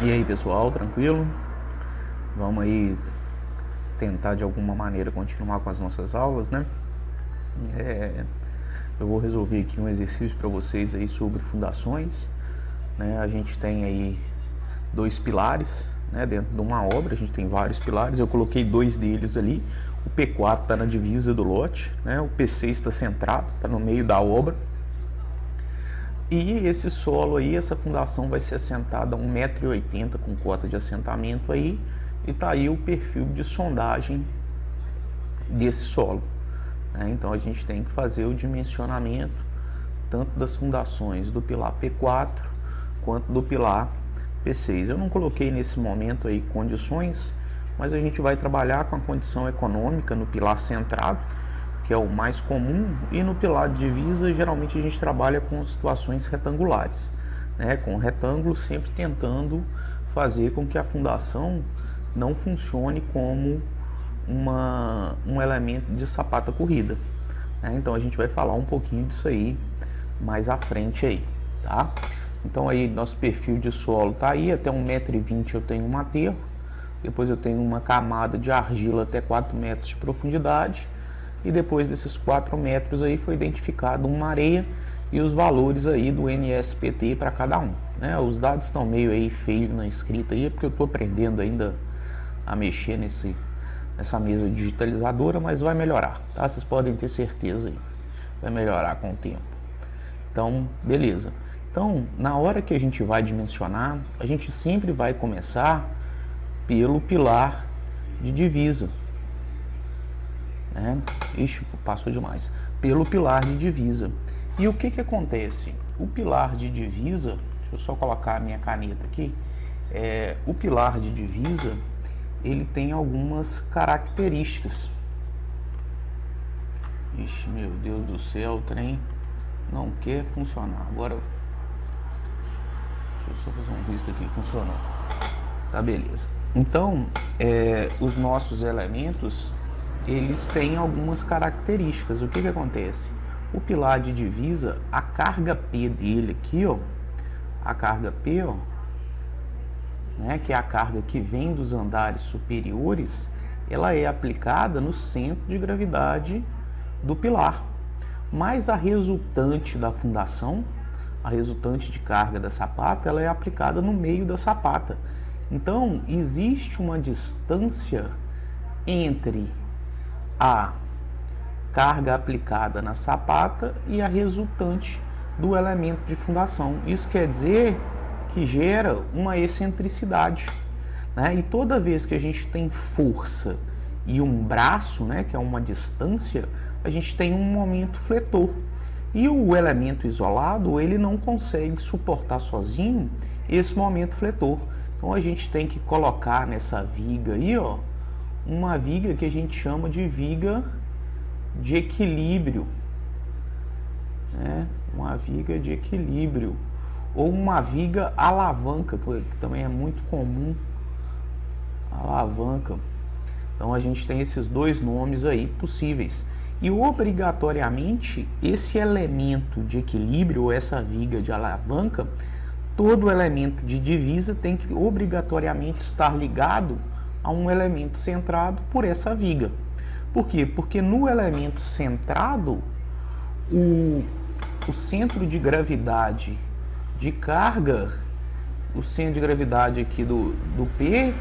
E aí pessoal, tranquilo? Vamos aí tentar de alguma maneira continuar com as nossas aulas, né? Eu vou resolver aqui um exercício para vocês aí sobre fundações, né? A gente tem aí dois pilares, né? Dentro de uma obra a gente tem vários pilares, eu coloquei dois deles ali. O P4 está na divisa do lote, né? O P6 está centrado, está no meio da obra. E esse solo aí, essa fundação vai ser assentada a 1,80 m com cota de assentamento aí. E tá aí o perfil de sondagem desse solo, né? Então a gente tem que fazer o dimensionamento tanto das fundações do pilar P4 quanto do pilar P6. Eu não coloquei nesse momento aí condições, mas a gente vai trabalhar com a condição econômica no pilar centrado, que é o mais comum, e no pilar de divisa geralmente a gente trabalha com situações retangulares, né? Com retângulo sempre tentando fazer com que a fundação não funcione como um elemento de sapata corrida, né? Então a gente vai falar um pouquinho disso aí mais à frente aí, tá? Então aí nosso perfil de solo tá aí, até 1,20 m eu tenho um aterro, depois eu tenho uma camada de argila até 4 metros de profundidade, e depois desses 4 metros aí foi identificado uma areia e os valores aí do NSPT para cada um, né? Os dados estão meio aí feio na escrita aí, porque eu estou aprendendo ainda a mexer nessa mesa digitalizadora, mas vai melhorar, tá? Vocês podem ter certeza aí, vai melhorar com o tempo. Então, beleza. Então, na hora que a gente vai dimensionar, a gente sempre vai começar pelo pilar de divisa, né? Ixi, passou demais. Pelo pilar de divisa. E o que acontece? O pilar de divisa, deixa eu só colocar a minha caneta aqui. O pilar de divisa, ele tem algumas características. Ixi, meu Deus do céu, o trem não quer funcionar. Agora, deixa eu só fazer um risco aqui, funcionou. Tá, beleza. Então, os nossos elementos, eles têm algumas características. O que acontece? O pilar de divisa, a carga P dele aqui, ó, a carga P, ó, né, que é a carga que vem dos andares superiores, ela é aplicada no centro de gravidade do pilar. Mas a resultante da fundação, a resultante de carga da sapata, ela é aplicada no meio da sapata. Então, existe uma distância entre a carga aplicada na sapata e a resultante do elemento de fundação. Isso quer dizer que gera uma excentricidade, né? E toda vez que a gente tem força e um braço, né, que é uma distância, a gente tem um momento fletor. E o elemento isolado, ele não consegue suportar sozinho esse momento fletor. Então a gente tem que colocar nessa viga aí, ó, uma viga que a gente chama de viga de equilíbrio, né? Uma viga de equilíbrio, ou uma viga alavanca, que também é muito comum, alavanca. Então a gente tem esses dois nomes aí possíveis. E obrigatoriamente esse elemento de equilíbrio, ou essa viga de alavanca, todo elemento de divisa tem que obrigatoriamente estar ligado a um elemento centrado por essa viga. Por quê? Porque no elemento centrado, o centro de gravidade de carga, o centro de gravidade aqui do P,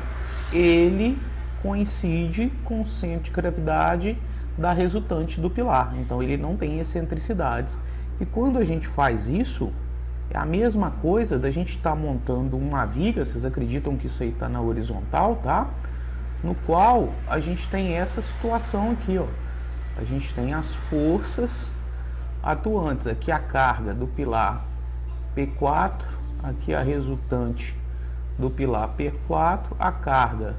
ele coincide com o centro de gravidade da resultante do pilar. Então ele não tem excentricidades. E quando a gente faz isso, é a mesma coisa da gente estar montando uma viga, vocês acreditam que isso aí está na horizontal, tá? No qual a gente tem essa situação aqui, ó. A gente tem as forças atuantes. Aqui a carga do pilar P4, aqui a resultante do pilar P4, a carga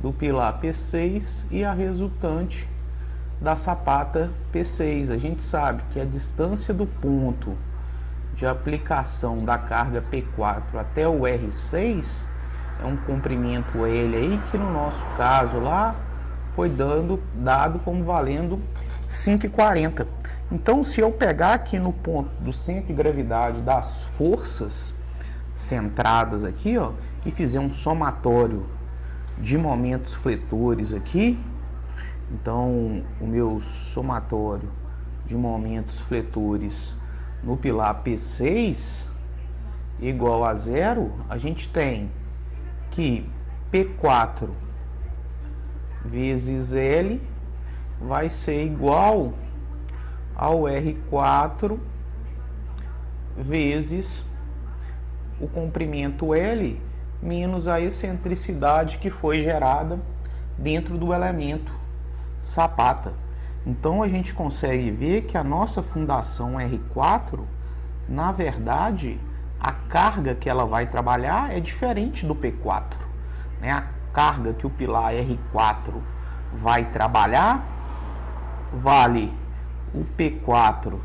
do pilar P6 e a resultante da sapata P6. A gente sabe que a distância do ponto de aplicação da carga P4 até o R6 é um comprimento L aí, que no nosso caso lá foi dado como valendo 5,40. Então, se eu pegar aqui no ponto do centro de gravidade das forças, centradas aqui, ó, e fizer um somatório de momentos fletores aqui, então o meu somatório de momentos fletores no pilar P6 igual a 0, a gente tem que P4 vezes L vai ser igual ao R4 vezes o comprimento L menos a excentricidade que foi gerada dentro do elemento sapata. Então a gente consegue ver que a nossa fundação R4, na verdade, a carga que ela vai trabalhar é diferente do P4, né? A carga que o pilar R4 vai trabalhar vale o P4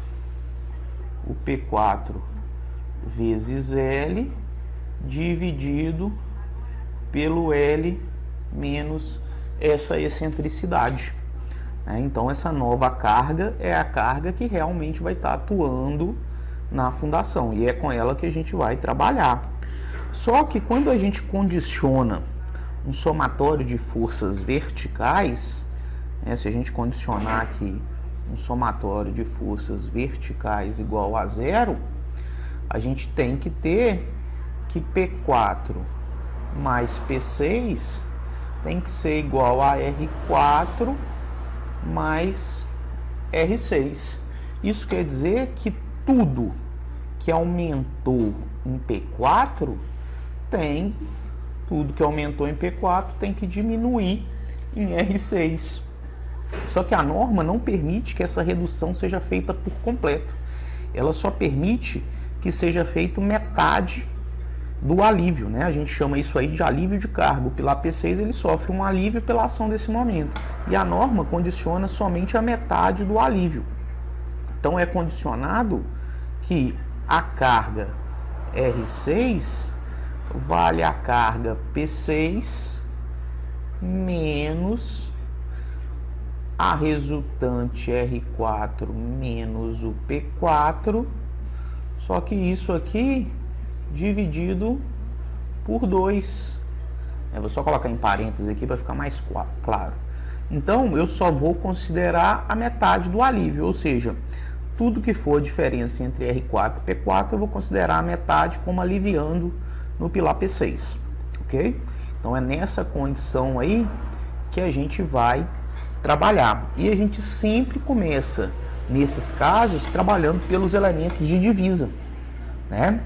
vezes L dividido pelo L menos essa excentricidade. Então essa nova carga é a carga que realmente vai estar atuando na fundação e é com ela que a gente vai trabalhar. Só que quando a gente condiciona um somatório de forças verticais, se a gente condicionar aqui um somatório de forças verticais igual a 0, a gente tem que ter que P4 mais P6 tem que ser igual a R4 mais R6. Isso quer dizer que tudo que aumentou em P4 tem que diminuir em R6. Só que a norma não permite que essa redução seja feita por completo. Ela só permite que seja feito metade do alívio, né? A gente chama isso aí de alívio de carga. O pilar P6 ele sofre um alívio pela ação desse momento. E a norma condiciona somente a metade do alívio. Então é condicionado que a carga R6 vale a carga P6 menos a resultante R4 menos o P4, só que isso aqui dividido por 2. Eu vou só colocar em parênteses aqui para ficar mais claro. Então, eu só vou considerar a metade do alívio, ou seja, tudo que for a diferença entre R4 e P4, eu vou considerar a metade como aliviando no pilar P6, ok? Então, é nessa condição aí que a gente vai trabalhar. E a gente sempre começa, nesses casos, trabalhando pelos elementos de divisa, né?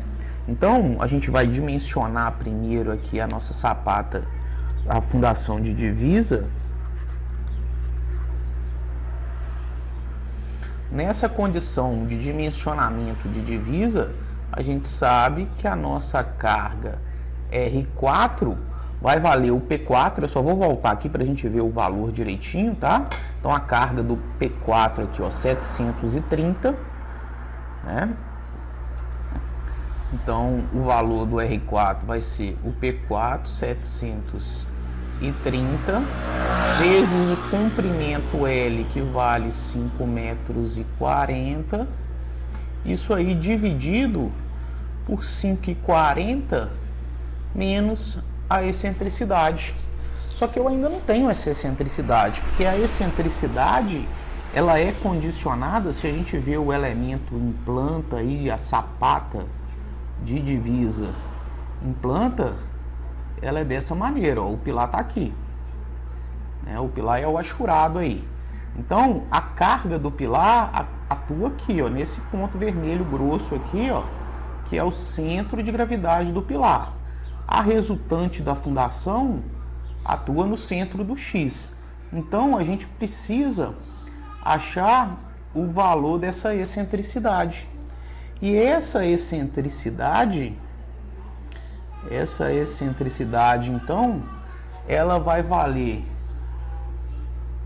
Então, a gente vai dimensionar primeiro aqui a nossa sapata, a fundação de divisa. Nessa condição de dimensionamento de divisa, a gente sabe que a nossa carga R4 vai valer o P4. Eu só vou voltar aqui para a gente ver o valor direitinho, tá? Então, a carga do P4 aqui, ó, 730, né? Então, o valor do R4 vai ser o P4, 730, vezes o comprimento L, que vale 5,40 metros. Isso aí dividido por 5,40 menos a excentricidade. Só que eu ainda não tenho essa excentricidade, porque a excentricidade ela é condicionada, se a gente vê o elemento em planta aí, a sapata de divisa em planta, ela é dessa maneira, ó, o pilar está aqui, né? O pilar é o achurado aí. Então a carga do pilar atua aqui, ó, nesse ponto vermelho grosso aqui, ó, que é o centro de gravidade do pilar. A resultante da fundação atua no centro do X. Então a gente precisa achar o valor dessa excentricidade. E essa excentricidade, então, ela vai valer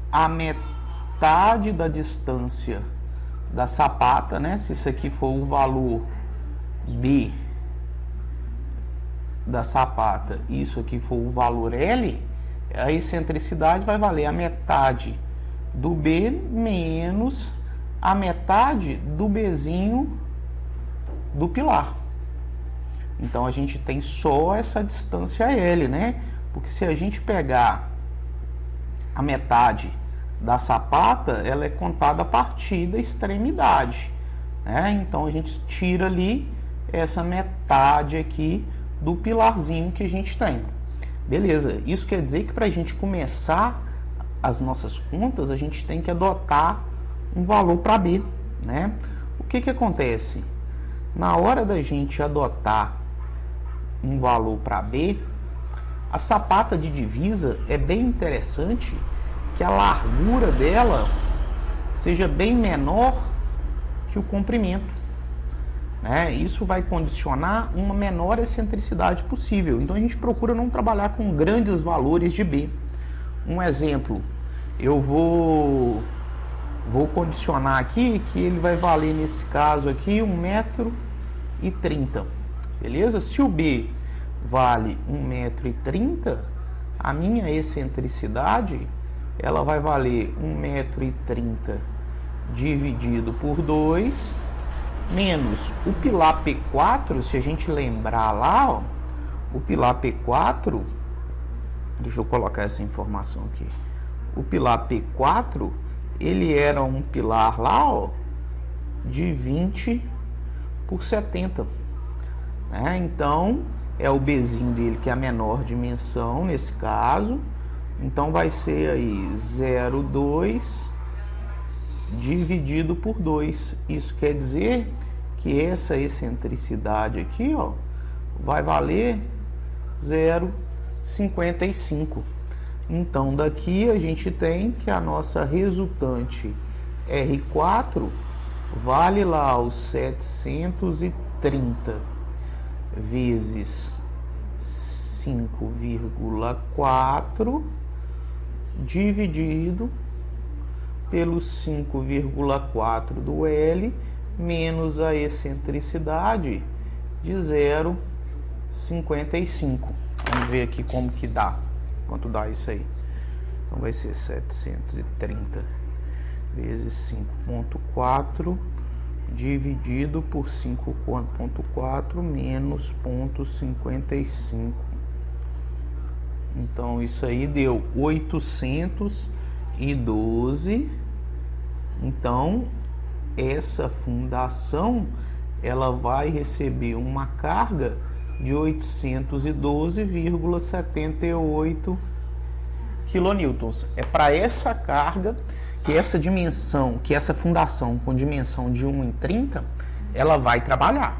a metade da distância da sapata, né? Se isso aqui for o valor B da sapata, isso aqui for o valor L, a excentricidade vai valer a metade do B menos a metade do Bzinho do pilar. Então a gente tem só essa distância L, né? Porque se a gente pegar a metade da sapata, ela é contada a partir da extremidade, né? Então a gente tira ali essa metade aqui do pilarzinho que a gente tem. Beleza, isso quer dizer que para a gente começar as nossas contas, a gente tem que adotar um valor para B, né? O que acontece? Na hora da gente adotar um valor para B, a sapata de divisa é bem interessante que a largura dela seja bem menor que o comprimento, né? Isso vai condicionar uma menor excentricidade possível. Então a gente procura não trabalhar com grandes valores de B. Um exemplo, eu vou condicionar aqui que ele vai valer nesse caso aqui 1,30 m, beleza? Se o B vale 1,30 m, a minha excentricidade ela vai valer 1,30 m dividido por 2 menos o pilar P4. Se a gente lembrar lá, ó, o pilar P4, deixa eu colocar essa informação aqui. O pilar P4, ele era um pilar lá, ó, de 20 por 70, né? Então é o Bzinho dele que é a menor dimensão nesse caso. Então vai ser aí 0,2 dividido por 2. Isso quer dizer que essa excentricidade aqui, ó, vai valer 0,55. Então daqui a gente tem que a nossa resultante R4 vale lá os 730 vezes 5,4 dividido pelos 5,4 do L menos a excentricidade de 0,55. Vamos ver aqui como que dá. Quanto dá isso aí? Então vai ser 730 vezes 5,4 dividido por 5,4 menos 0,55. Então isso aí deu 812. Então essa fundação ela vai receber uma carga de 812,78 quilonewtons. É para essa carga que essa dimensão, que essa fundação com dimensão de 1 em 30, ela vai trabalhar.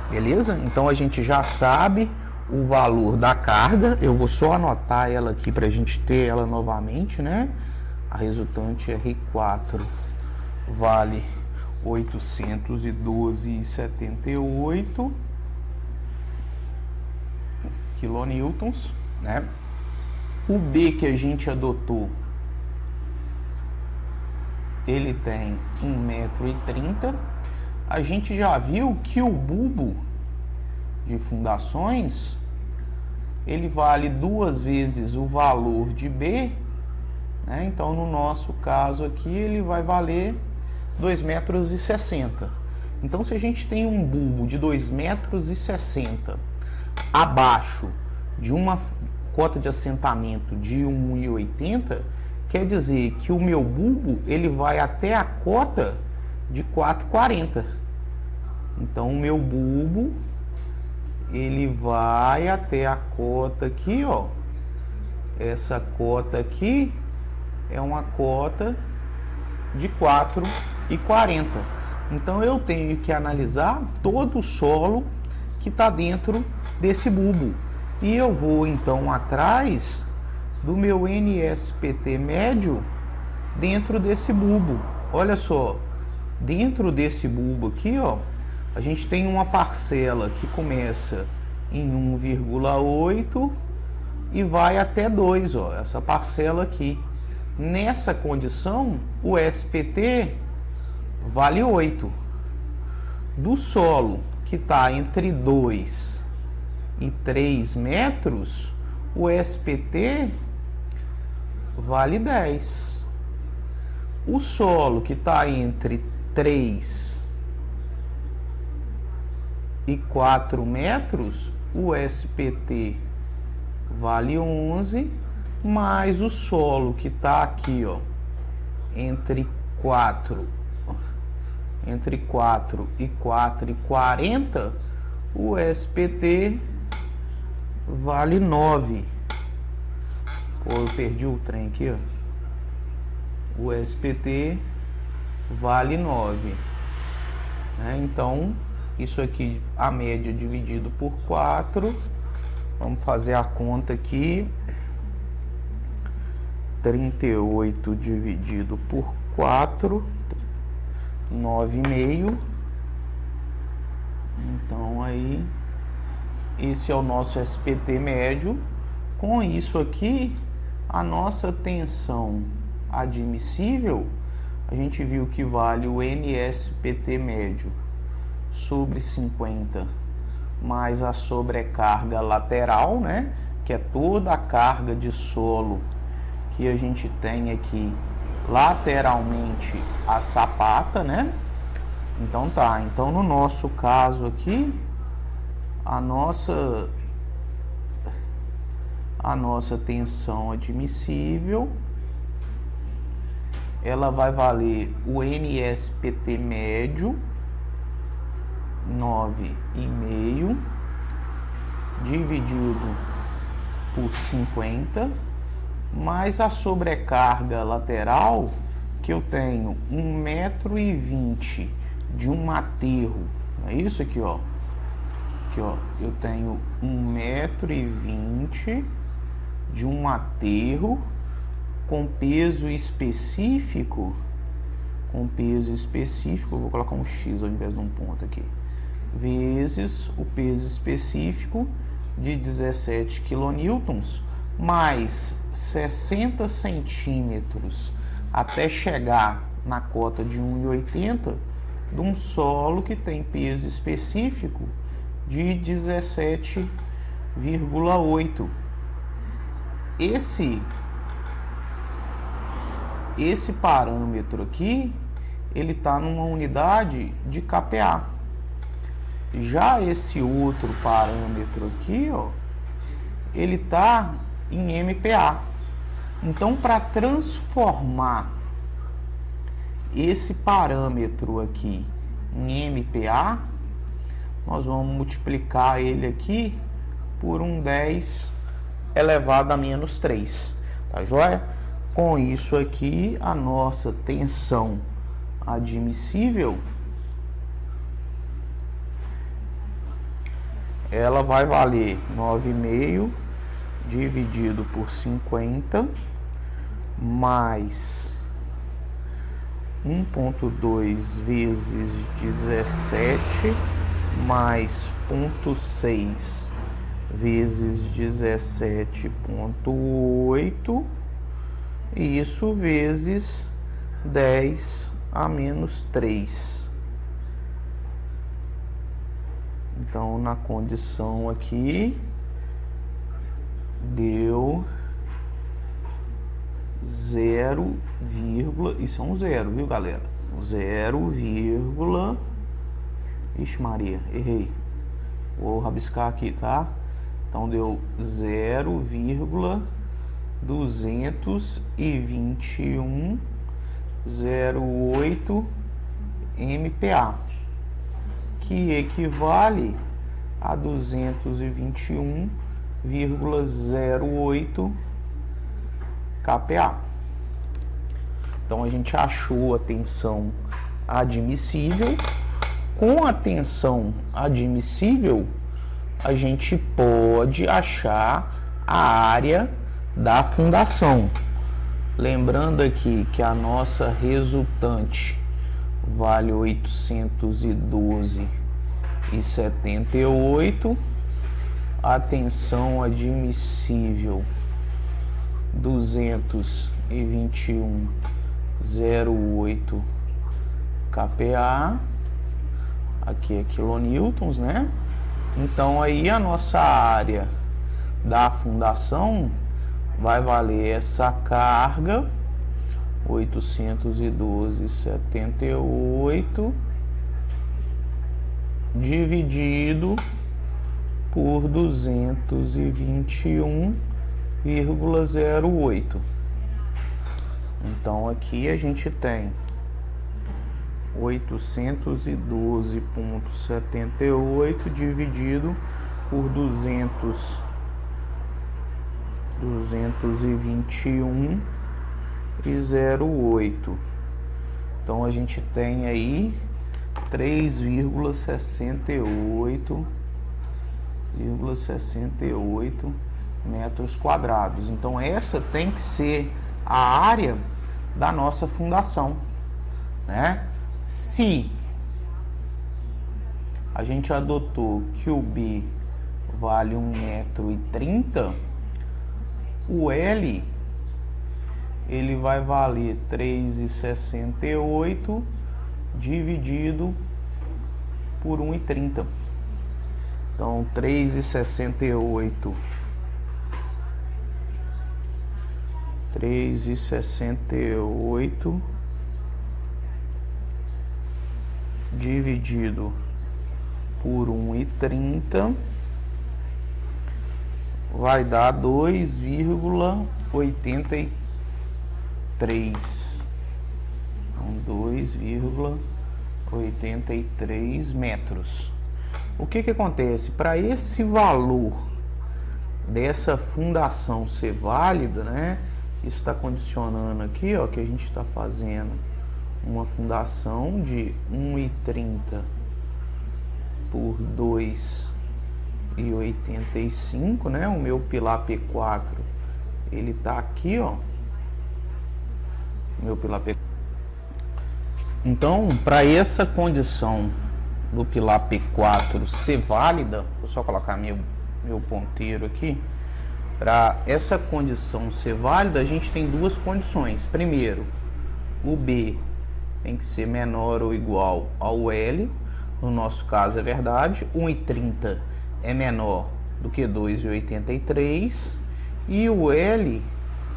Beleza? Então a gente já sabe o valor da carga. Eu vou só anotar ela aqui para a gente ter ela novamente, né? A resultante R4 vale 812,78 quilonewtons, né? O B que a gente adotou, ele tem 1,30 m. A gente já viu que o bulbo de fundações, ele vale 2 vezes o valor de B, né? Então no nosso caso aqui ele vai valer 2,60 m. Então se a gente tem um bulbo de 2,60 m abaixo de uma cota de assentamento de 1,80 m, quer dizer que o meu bulbo ele vai até a cota de 4,40. Então o meu bulbo ele vai até a cota aqui, ó. Essa cota aqui é uma cota de 4,40. Então eu tenho que analisar todo o solo que está dentro desse bulbo. E eu vou então atrás do meu NSPT médio dentro desse bulbo. Olha só, dentro desse bulbo aqui, ó, a gente tem uma parcela que começa em 1,8 e vai até 2, ó, essa parcela aqui. Nessa condição, o SPT vale 8. Do solo que está entre 2 e 3 metros, o SPT vale 10. O solo que está entre 3 4 metros, o SPT vale 11, mais o solo que está aqui, ó, entre 4 e 4,40, o SPT vale 9. Pô, eu perdi o trem aqui, ó. O SPT vale 9. Então, isso aqui, a média dividido por 4. Vamos fazer a conta aqui. 38 dividido por 4, 9,5. Então, aí, esse é o nosso SPT médio. Com isso aqui, a nossa tensão admissível, a gente viu que vale o NSPT médio sobre 50 mais a sobrecarga lateral, né? Que é toda a carga de solo que a gente tem aqui lateralmente a sapata, né? Então tá, então no nosso caso aqui, a nossa tensão admissível, ela vai valer o NSPT médio, 9,5, dividido por 50, mais a sobrecarga lateral, que eu tenho 1,20 m de um aterro, é isso aqui, ó. Aqui, ó, eu tenho 1,20 m de um aterro com peso específico, vou colocar um X ao invés de um ponto aqui, vezes o peso específico de 17 kN, mais 60 centímetros até chegar na cota de 1,80 de um solo que tem peso específico de 17,8. Esse parâmetro aqui, ele está numa unidade de kPa. Já esse outro parâmetro aqui, ó, ele está em MPa. Então, para transformar esse parâmetro aqui em MPa, nós vamos multiplicar ele aqui por um 10 elevado a menos 3, tá joia? Com isso aqui, a nossa tensão admissível, ela vai valer 9,5 dividido por 50 mais 1,2 vezes 17 mais 0,6 vezes 17,8, e isso vezes 10 a menos 3. Então, na condição aqui, deu 0, isso é um 0, viu, galera? 0, ixi Maria, errei. Vou rabiscar aqui, tá? Então, deu 0,22108 MPa, que equivale a 221,08 kPa. Então, a gente achou a tensão admissível. Com a tensão admissível, a gente pode achar a área da fundação. Lembrando aqui que a nossa resultante vale 812,78, a tensão admissível 221,08 kPa, aqui é quilonewtons, né? Então aí a nossa área da fundação vai valer essa carga 812,78 dividido por 221,08. Então aqui a gente tem 812,78 dividido por 221,08. Então a gente tem aí 3,68 metros quadrados. Então essa tem que ser a área da nossa fundação, né? Se a gente adotou que o B vale 1,30 m, o L ele vai valer 3,68 dividido por 1,30. Então 3,68 dividido por 1,30 vai dar 2,83. Então 2,83 metros. O que que acontece? Para esse valor dessa fundação ser válida, né? Isso está condicionando aqui, ó, que a gente está fazendo uma fundação de 1,30 por 2,85, né? O meu pilar P4 ele tá aqui, ó. Meu pilar P4. Então, para essa condição do pilar P4 ser válida, vou só colocar meu ponteiro aqui. Para essa condição ser válida, a gente tem duas condições. Primeiro, o B tem que ser menor ou igual ao L. No nosso caso é verdade. 1,30 é menor do que 2,83. E o L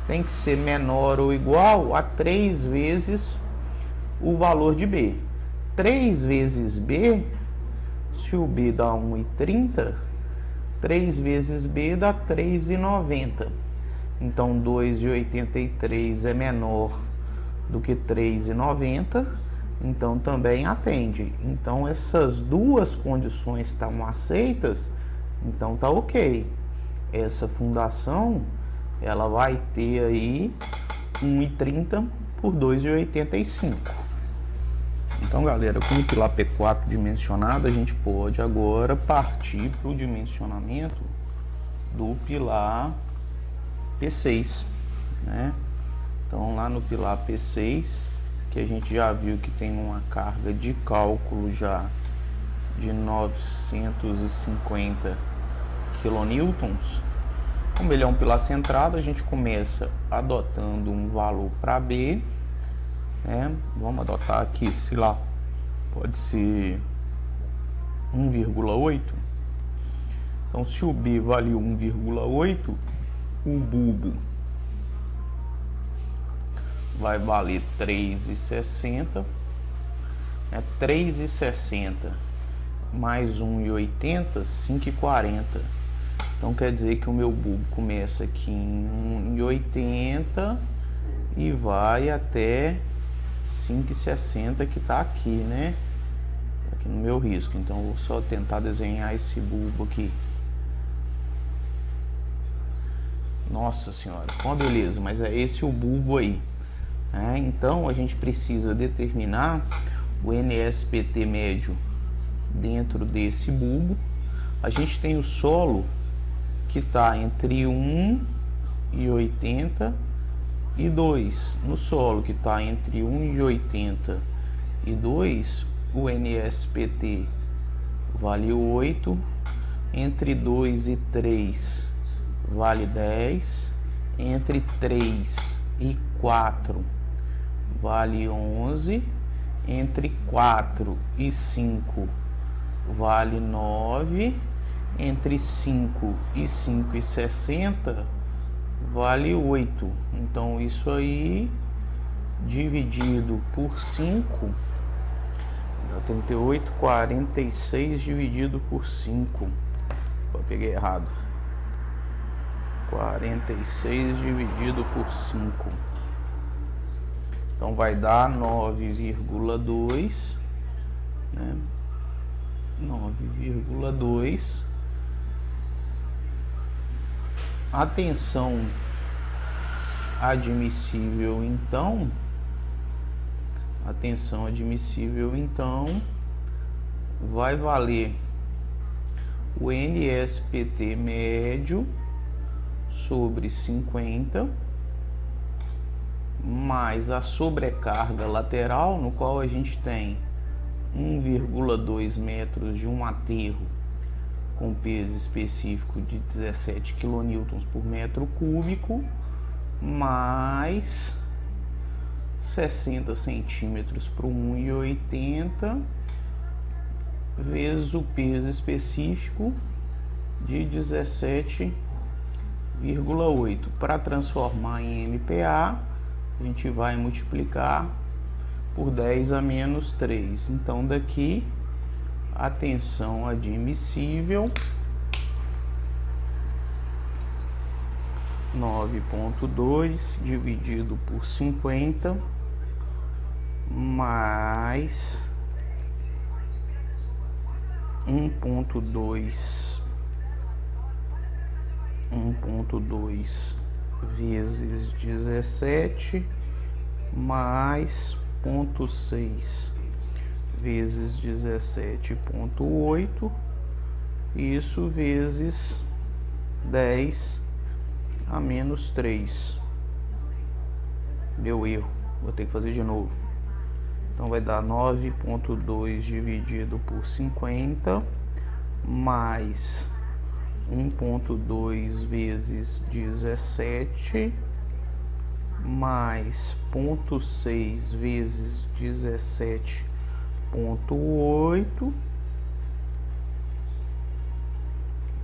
tem que ser menor ou igual a 3 vezes o valor de B. 3 vezes B, se o B dá 1,30, 3 vezes B dá 3,90. Então 2,83 é menor do que 3,90, então também atende. Então essas duas condições estão aceitas, então tá ok. Essa fundação ela vai ter aí 1,30 por 2,85. Então, galera, com o pilar P4 dimensionado, a gente pode agora partir para o dimensionamento do pilar P6, né? Então, lá no pilar P6, que a gente já viu que tem uma carga de cálculo já de 950 kN. Como ele é um pilar centrado, a gente começa adotando um valor para B, né? Vamos adotar aqui, sei lá, pode ser 1,8. Então, se o B vale 1,8, o bulbo vai valer 3,60, né? 3,60 mais 1,80, 5,40. Então quer dizer que o meu bulbo começa aqui em 1,80 e vai até 5,60 que está aqui, né? Aqui no meu risco. Então eu vou só tentar desenhar esse bulbo aqui. Nossa senhora, uma beleza, mas é esse o bulbo aí. Então a gente precisa determinar o NSPT médio dentro desse bulbo. A gente tem o solo que está entre 1,80 e 2. No solo que está entre 1,80 e 2, o NSPT vale 8. Entre 2 e 3 vale 10. Entre 3 e 4 vale 11. Entre 4 e 5 vale 9. Entre 5 e 5,60 vale 8. Então isso aí dividido por 5 Dá 38,46 dividido por 5. Eu peguei errado. 46 dividido por 5. Então vai dar 9,2, né? 9,2. A tensão admissível, então, vai valer o NSPT médio sobre 50 mais a sobrecarga lateral, no qual a gente tem 1,2 metros de um aterro com peso específico de 17 kN por metro cúbico, mais 60 centímetros por 1,80 vezes o peso específico de 17,8. Para transformar em MPa, a gente vai multiplicar por 10 a menos 3. Então daqui a tensão admissível 9,2 dividido por 50 mais 1,2 vezes 17 mais 0,6 vezes 17,8, isso vezes 10 a menos 3. Deu erro, vou ter que fazer de novo. Então vai dar 9,2 dividido por 50 mais 1,2 vezes 17 mais 0,6 vezes 17,8,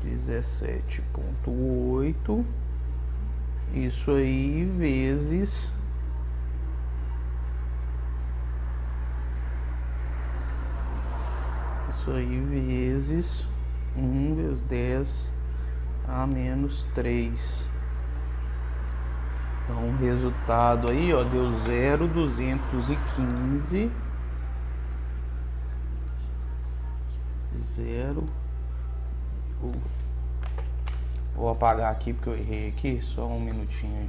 17,8, isso aí vezes 1 vezes 10 a menos 3. Então o resultado aí, ó, deu 0,215. Vou apagar aqui porque eu errei aqui, só um minutinho aí.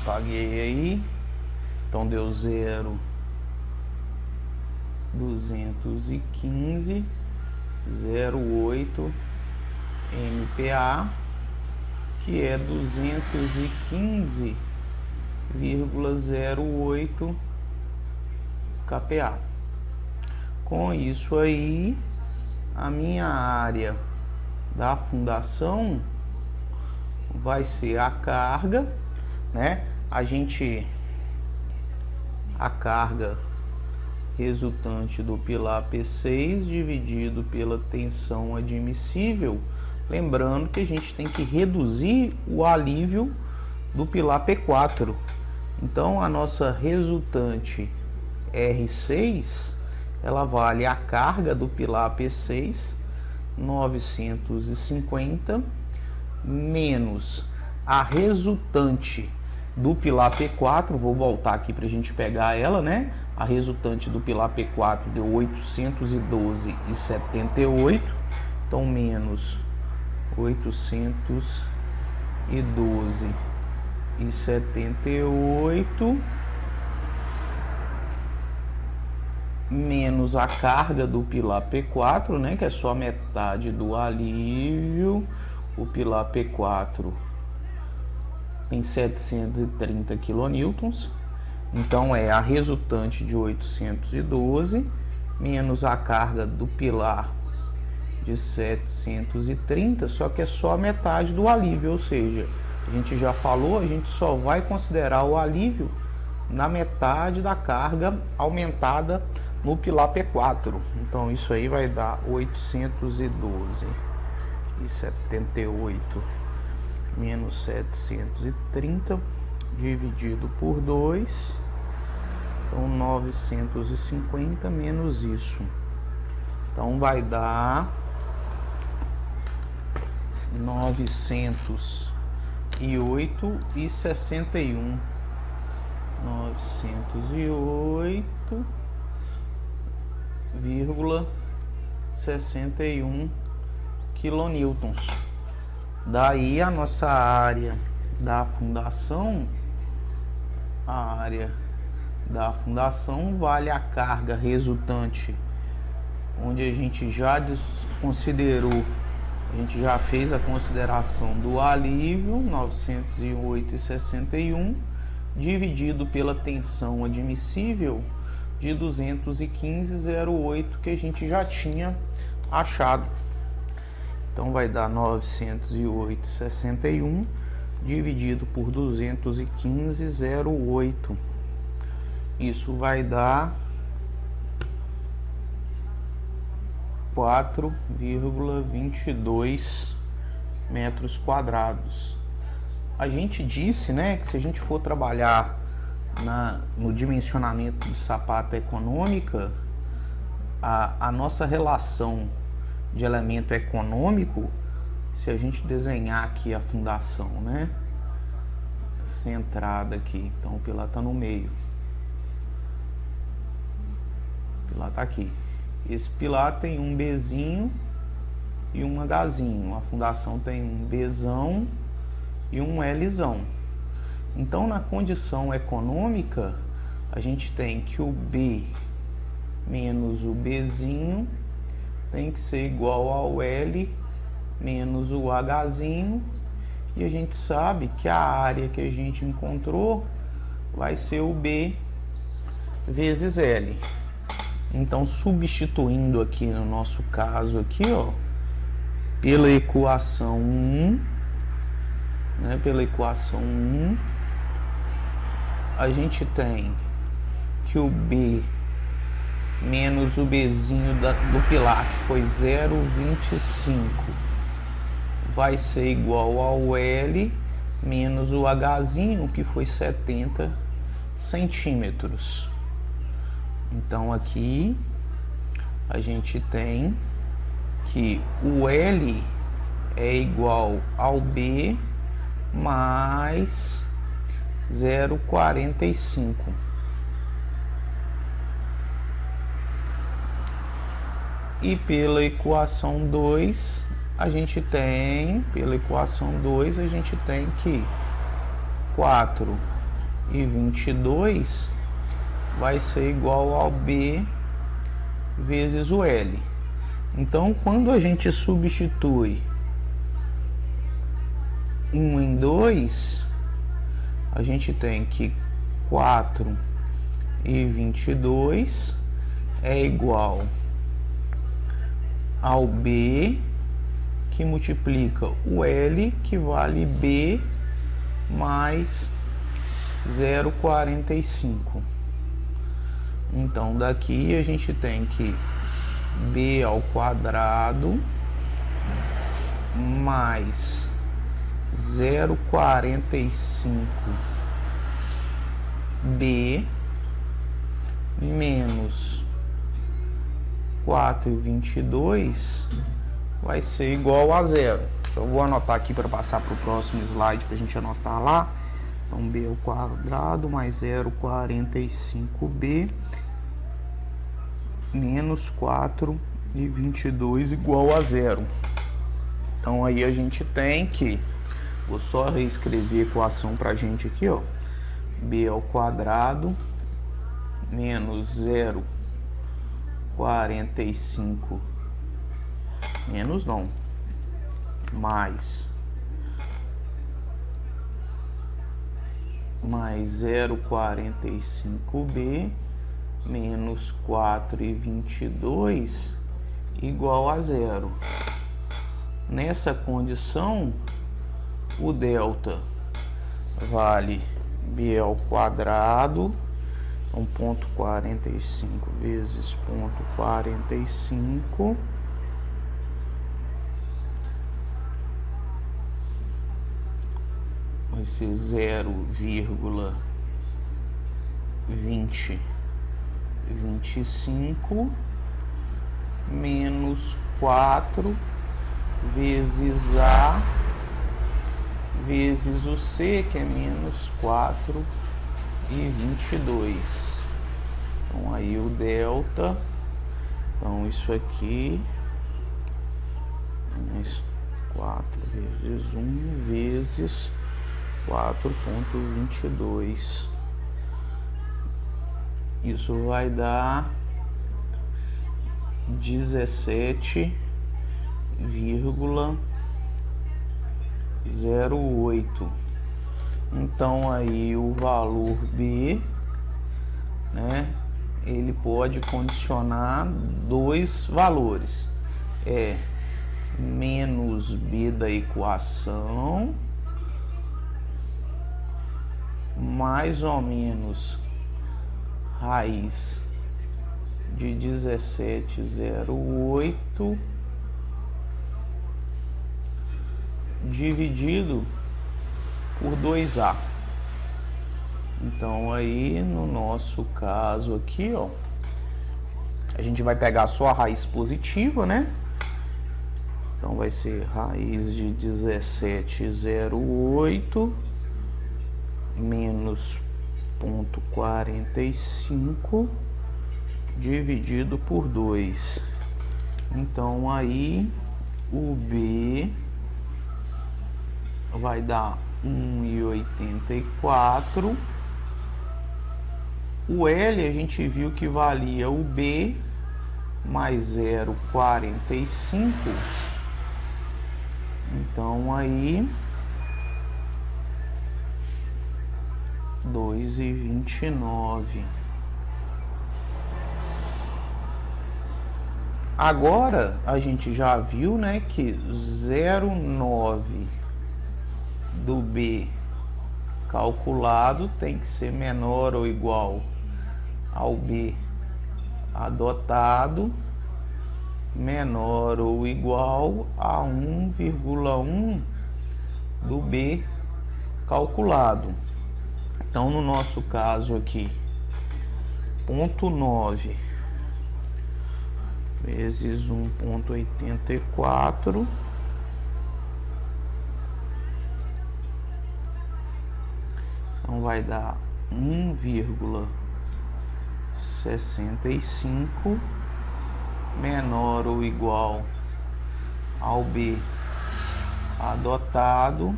Apaguei aí. Então deu 0,215 0,8 MPa, que é 215,08 kPa. Com isso aí, a minha área da fundação vai ser a carga, né? A carga resultante do pilar P6 dividido pela tensão admissível, lembrando que a gente tem que reduzir o alívio do pilar P4. Então a nossa resultante R6, ela vale a carga do pilar P6 950 menos a resultante do pilar P4. Vou voltar aqui para a gente pegar ela, né? A resultante do pilar P4 deu 812,78. Então, menos 812,78 menos a carga do pilar P4, né? Que é só metade do alívio. O pilar P4 em 730 kN, então é a resultante de 812 menos a carga do pilar de 730, só que é só a metade do alívio, ou seja, a gente já falou, a gente só vai considerar o alívio na metade da carga aumentada no pilar P4. Então isso aí vai dar 812,78 menos 730 dividido por 2, então 950 menos isso, então vai dar 908,61. 908,61 quilonewtons. Daí a nossa área da fundação, vale a carga resultante, onde a gente já considerou, a gente já fez a consideração do alívio, 908,61, dividido pela tensão admissível de 215,08, que a gente já tinha achado. Então vai dar 908,61 dividido por 215,08. Isso vai dar 4,22 metros quadrados. A gente disse, né, que se a gente for trabalhar no dimensionamento de sapata econômica, a nossa relação de elemento econômico, se a gente desenhar aqui a fundação, né, centrada aqui, então o pilar está no meio, o pilar está aqui, esse pilar tem um Bzinho e um Hzinho, a fundação tem um Bzão e um Lzão. Então na condição econômica a gente tem que o B menos o Bzinho tem que ser igual ao L menos o Hzinho, e a gente sabe que a área que a gente encontrou vai ser o B vezes L. Então substituindo aqui no nosso caso aqui, ó, pela equação 1, né, a gente tem que o B menos o Bzinho do pilar, que foi 0,25, vai ser igual ao L menos o Hzinho, que foi 70 centímetros. Então aqui a gente tem que o L é igual ao B mais 0,45. E pela equação 2, a gente tem que 4,22 vai ser igual ao B vezes o L. Então, quando a gente substitui 1 em 2, a gente tem que 4,22 é igual ao B, que multiplica o L, que vale B mais 0,45. Então daqui a gente tem que B ao quadrado mais 0,45 B menos 4,22 vai ser igual a 0. Eu vou anotar aqui para passar para o próximo slide para a gente anotar lá. Então B ao quadrado mais 0,45B menos 4,22 igual a 0. Então aí a gente tem que, vou só reescrever a equação para a gente aqui, ó. B ao quadrado menos 0,45 menos não, mais 0,45B menos 4,22 igual a 0. Nessa condição, o delta vale B ao quadrado, 1,45 vezes 0,45 vai ser 0,2025 menos 4 vezes A vezes o C, que é menos 4,22. Então aí o delta, então isso aqui, mais 4 vezes 1 vezes 4,22. Isso vai dar 17,08. Então aí o valor B, né, ele pode condicionar dois valores, menos B da equação, mais ou menos raiz de 17,08 dividido por 2A. Então aí no nosso caso aqui, ó, a gente vai pegar só a raiz positiva, né? Então vai ser raiz de 17,08 menos 0,45 dividido por 2. Então aí o B vai dar 1,84. O L a gente viu que valia o B mais 0,45. Então aí 2,29. Agora a gente já viu, né, que 0,9 do B calculado tem que ser menor ou igual ao B adotado, menor ou igual a 1,1 do B calculado. Então no nosso caso aqui, 0,9 vezes 1,84 então vai dar 1,65 menor ou igual ao B adotado,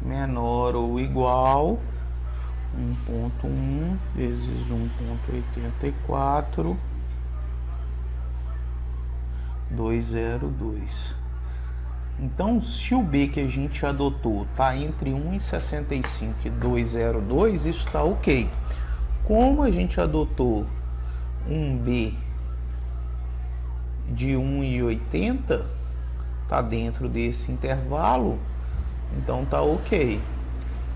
menor ou igual 1,1 vezes 1,84, 202. Então, se o B que a gente adotou está entre 1,65 e 202, isso está ok. Como a gente adotou um B de 1,80, está dentro desse intervalo, então está ok.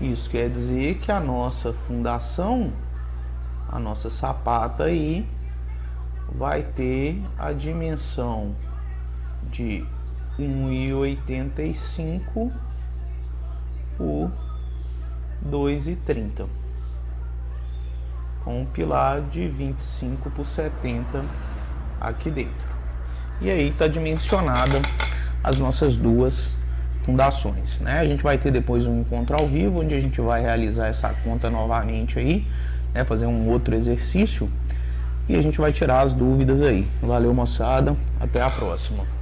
Isso quer dizer que a nossa fundação, a nossa sapata aí, vai ter a dimensão de 1,85 por 2,30, com um pilar de 25 por 70 aqui dentro. E aí está dimensionada as nossas duas fundações, né? A gente vai ter depois um encontro ao vivo, onde a gente vai realizar essa conta novamente aí, né? Fazer um outro exercício e a gente vai tirar as dúvidas aí. Valeu, moçada, até a próxima.